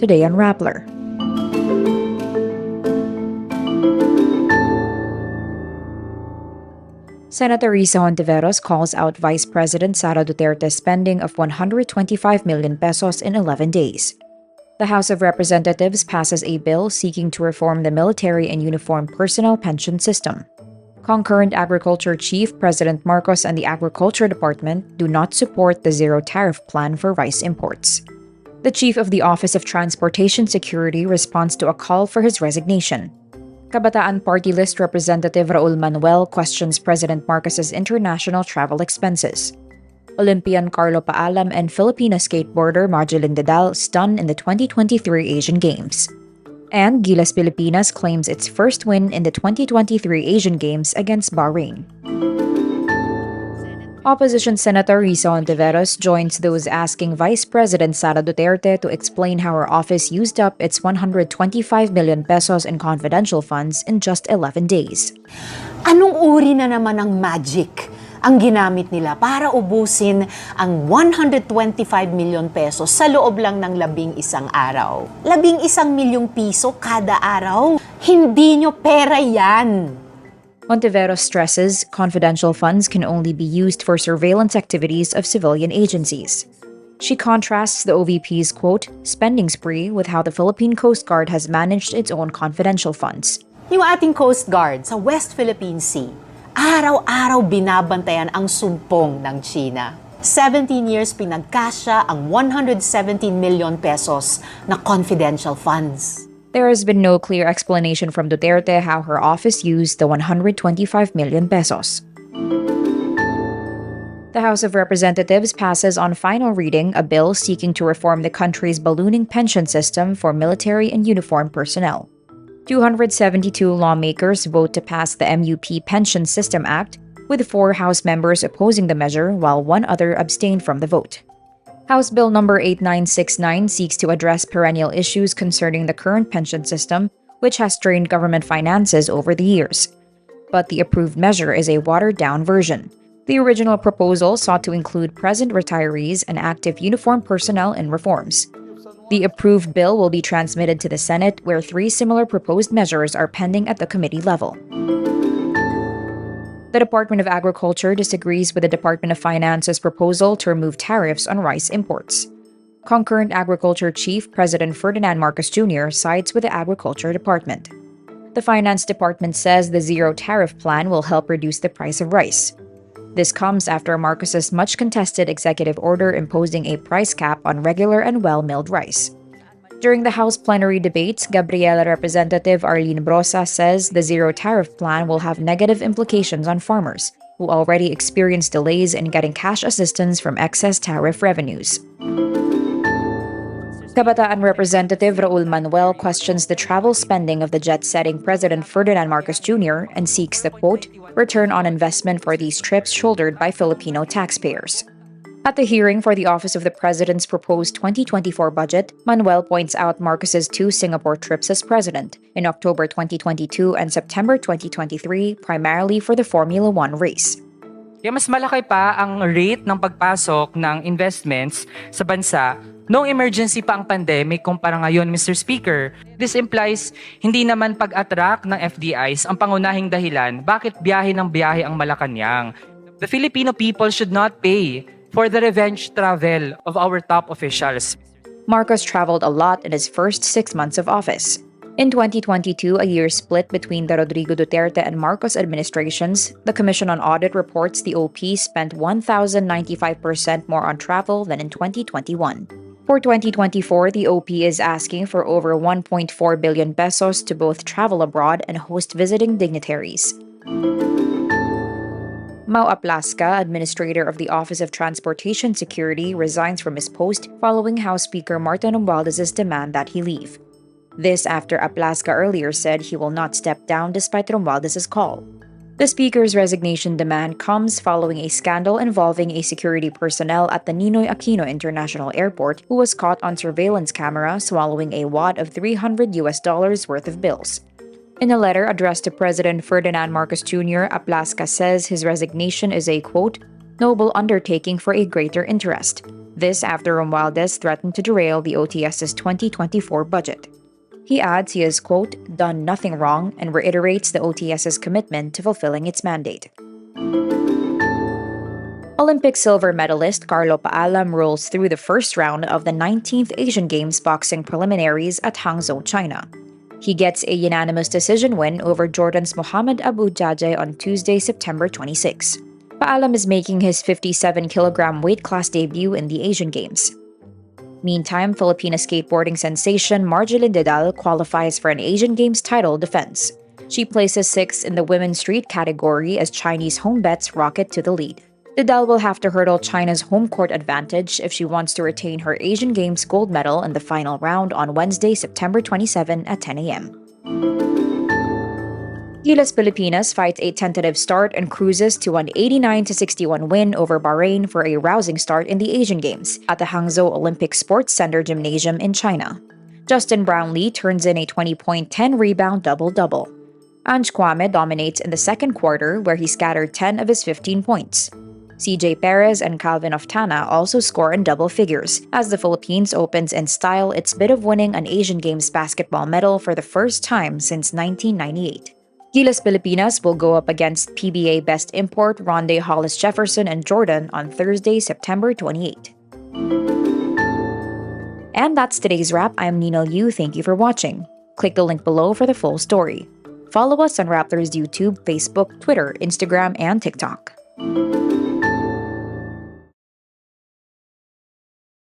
Today on Rappler. Senator Risa Hontiveros calls out Vice President Sara Duterte's spending of 125 million pesos in 11 days. The House of Representatives passes a bill seeking to reform the military and uniformed personnel pension system. Concurrent Agriculture Chief President Marcos and the Agriculture Department do not support the zero tariff plan for rice imports. The Chief of the Office of Transportation Security responds to a call for his resignation. Kabataan Party List Representative Manuel questions President Marcos's international travel expenses. Olympian Carlo Paalam and Filipino skateboarder Margielyn Didal stunned in the 2023 Asian Games. And Gilas Pilipinas claims its first win in the 2023 Asian Games against Bahrain. Opposition Senator Risa Hontiveros joins those asking Vice President Sara Duterte to explain how her office used up its 125 million pesos in confidential funds in just 11 days. Anong uri na naman ng magic ang ginamit nila para ubusin ang 125 million pesos sa loob lang ng 11 araw? 11 milyong piso kada araw? Hindi nyo pera yan! Hontiveros stresses confidential funds can only be used for surveillance activities of civilian agencies. She contrasts the OVP's, quote, spending spree with how the Philippine Coast Guard has managed its own confidential funds. Yung ating Coast Guard sa West Philippine Sea, araw-araw binabantayan ang sumpong ng China. 17 years pinagkasya ang 117 million pesos na confidential funds. There has been no clear explanation from Duterte how her office used the 125 million pesos. The House of Representatives passes on final reading a bill seeking to reform the country's ballooning pension system for military and uniformed personnel. 272 lawmakers vote to pass the MUP Pension System Act, with 4 House members opposing the measure while 1 other abstained from the vote. House Bill No. 8969 seeks to address perennial issues concerning the current pension system, which has strained government finances over the years. But the approved measure is a watered-down version. The original proposal sought to include present retirees and active uniformed personnel in reforms. The approved bill will be transmitted to the Senate, where 3 similar proposed measures are pending at the committee level. The Department of Agriculture disagrees with the Department of Finance's proposal to remove tariffs on rice imports. Concurrent Agriculture Chief President Ferdinand Marcos Jr. sides with the Agriculture Department. The Finance Department says the zero tariff plan will help reduce the price of rice. This comes after Marcos's much-contested executive order imposing a price cap on regular and well-milled rice. During the House plenary debates, Gabriela Representative Arlene Brosa says the zero tariff plan will have negative implications on farmers, who already experience delays in getting cash assistance from excess tariff revenues. Kabataan Representative Manuel questions the travel spending of the jet-setting President Ferdinand Marcos Jr. and seeks the, quote, return on investment for these trips shouldered by Filipino taxpayers. At the hearing for the Office of the President's proposed 2024 budget, Manuel points out Marcos's 2 Singapore trips as president in October 2022 and September 2023, primarily for the Formula 1 race. Kaya mas malaki pa ang rate ng pagpasok ng investments sa bansa noong emergency pa ang pandemic kumpara ngayon, Mr. Speaker. This implies hindi naman pag-attract ng FDIs ang pangunahing dahilan bakit biyahe ng biyahe ang Malacanang. The Filipino people should not pay for the revenge travel of our top officials. Marcos traveled a lot in his first 6 months of office. In 2022, a year split between the Rodrigo Duterte and Marcos administrations, the Commission on Audit reports the OP spent 1,095% more on travel than in 2021. For 2024, the OP is asking for over 1.4 billion pesos to both travel abroad and host visiting dignitaries. Mau Aplaska, administrator of the Office of Transportation Security, resigns from his post following House Speaker Martin Romualdez's demand that he leave. This after Aplaska earlier said he will not step down despite Romualdez's call. The Speaker's resignation demand comes following a scandal involving a security personnel at the Ninoy Aquino International Airport who was caught on surveillance camera swallowing a wad of $300 worth of bills. In a letter addressed to President Ferdinand Marcos Jr., Aplaska says his resignation is a, quote, noble undertaking for a greater interest. This after Romualdez threatened to derail the OTS's 2024 budget. He adds he has, quote, done nothing wrong and reiterates the OTS's commitment to fulfilling its mandate. Olympic silver medalist Carlo Paalam rolls through the first round of the 19th Asian Games boxing preliminaries at Hangzhou, China. He gets a unanimous decision win over Jordan's Mohamed Abu Jaje on Tuesday, September 26. Paalam is making his 57-kilogram weight class debut in the Asian Games. Meantime, Filipino skateboarding sensation Margielyn Didal qualifies for an Asian Games title defense. She places 6th in the women's street category as Chinese home bets rocket to the lead. Didal will have to hurdle China's home court advantage if she wants to retain her Asian Games gold medal in the final round on Wednesday, September 27 at 10 a.m. Gilas Pilipinas fights a tentative start and cruises to an 89-61 win over Bahrain for a rousing start in the Asian Games at the Hangzhou Olympic Sports Center Gymnasium in China. Justin Brownlee turns in a 20-point 10-rebound double-double. Kouame dominates in the second quarter where he scattered 10 of his 15 points. CJ Perez and Calvin Oftana also score in double figures as the Philippines opens in style its bid of winning an Asian Games basketball medal for the first time since 1998. Gilas Pilipinas will go up against PBA Best Import Ronde Hollis Jefferson and Jordan on Thursday, September 28. And that's today's wrap. I'm Nino Yu. Thank you for watching. Click the link below for the full story. Follow us on Rappler's YouTube, Facebook, Twitter, Instagram, and TikTok.